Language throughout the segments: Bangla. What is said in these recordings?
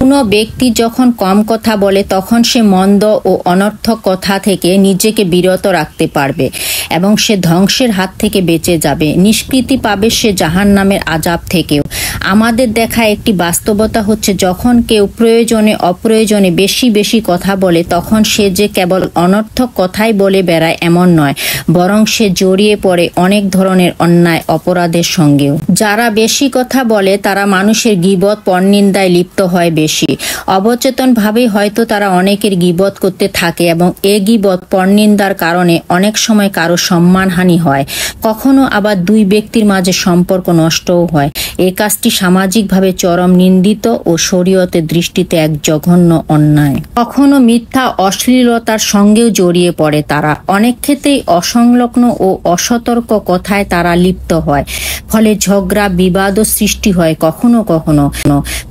কোনো ব্যক্তি যখন কম কথা বলে তখন সে মন্দ ও অনর্থক কথা থেকে নিজেকে বিরত রাখতে পারবে এবং সে ধ্বংসের হাত থেকে বেঁচে যাবে। নিষ্কৃতি পাবে সে জাহান্নামের আযাব থেকেও। আমাদের দেখা একটি বাস্তবতা হচ্ছে, যখন কেউ প্রয়োজনে অপ্রয়োজনে বেশি বেশি কথা বলে তখন সে যে কেবল অনর্থক কথাই বলে বেড়ায় এমন নয়, বরং সে জড়িয়ে পড়ে অনেক ধরনের অন্যায় অপরাধের সঙ্গেও। যারা বেশি কথা বলে তারা মানুষের গীবত পরনিন্দায় লিপ্ত হয় বেশি। অবচেতনভাবেই হয়তো তারা অনেকের গীবত করতে থাকে এবং এ গীবত পরনিন্দার কারণে অনেক সময় কারো সম্মানহানি হয়, কখনো আবার দুই ব্যক্তির মাঝে সম্পর্ক নষ্টও হয়। এ কাজটি সামাজিকভাবে চরম নিন্দিত ও শরীয়তের দৃষ্টিতে এক জঘন্য অন্যায়। কখনো মিথ্যা অশ্লীলতার সঙ্গেও জড়িয়ে পড়ে তারা। অনেক ক্ষেত্রেই অসংলগ্ন ও অসতর্ক কথায় তারা লিপ্ত হয়, ফলে ঝগড়া বিবাদও সৃষ্টি হয়। কখনো কখনো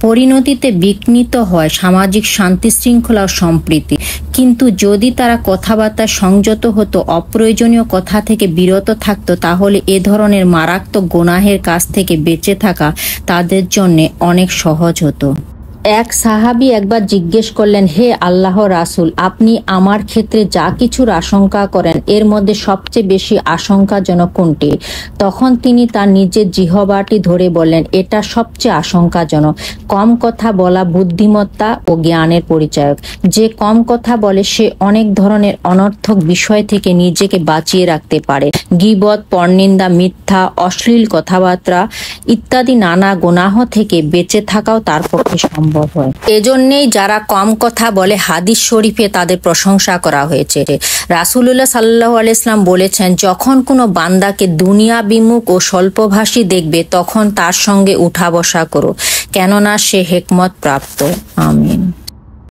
পরিণতিতে বিঘ্নিত হয় সামাজিক শান্তি শৃঙ্খলা ও সম্প্রীতি। কিন্তু যদি তারা কথাবার্তায় সংযত হতো, অপ্রয়োজনীয় কথা থেকে বিরত থাকতো, তাহলে এ ধরনের মারাত্মক গুনাহের কাছ থেকে বেঁচে থাকা তাদের জন্য অনেক সহজ হতো। এক সাহাবী একবার জিজ্ঞেস করলেন, হে আল্লাহ রাসূল, আপনি আমার ক্ষেত্রে যা কিছুর আশঙ্কা করেন এর মধ্যে সবচেয়ে বেশি আশঙ্কাজনক কোনটি? তখন তিনি তার নিজের জিহ্বাটি ধরে বললেন, এটা সবচেয়ে আশঙ্কাজনক। কম কথা বলা বুদ্ধিমত্তা ও জ্ঞানের পরিচায়ক। যে কম কথা বলে সে অনেক ধরনের অনর্থক বিষয় থেকে নিজেকে বাঁচিয়ে রাখতে পারে। গীবত, পরনিন্দা, মিথ্যা, অশ্লীল কথাবার্তা ইত্যাদি নানা গুনাহ থেকে বেঁচে থাকাও তার পক্ষে সম্ভব হয়। এজন্যই যারা কম কথা বলে হাদিস শরীফে তাদের প্রশংসা করা হয়েছে। রাসূলুল্লাহ সাল্লাল্লাহু আলাইহি ওয়াসাল্লাম বলেছেন, যখন কোনো বান্দাকে দুনিয়া বিমুখ ও স্বল্পভাষী দেখবে তখন তার সঙ্গে উঠা বসা করো, কেননা সে হিকমত প্রাপ্ত। আমিন।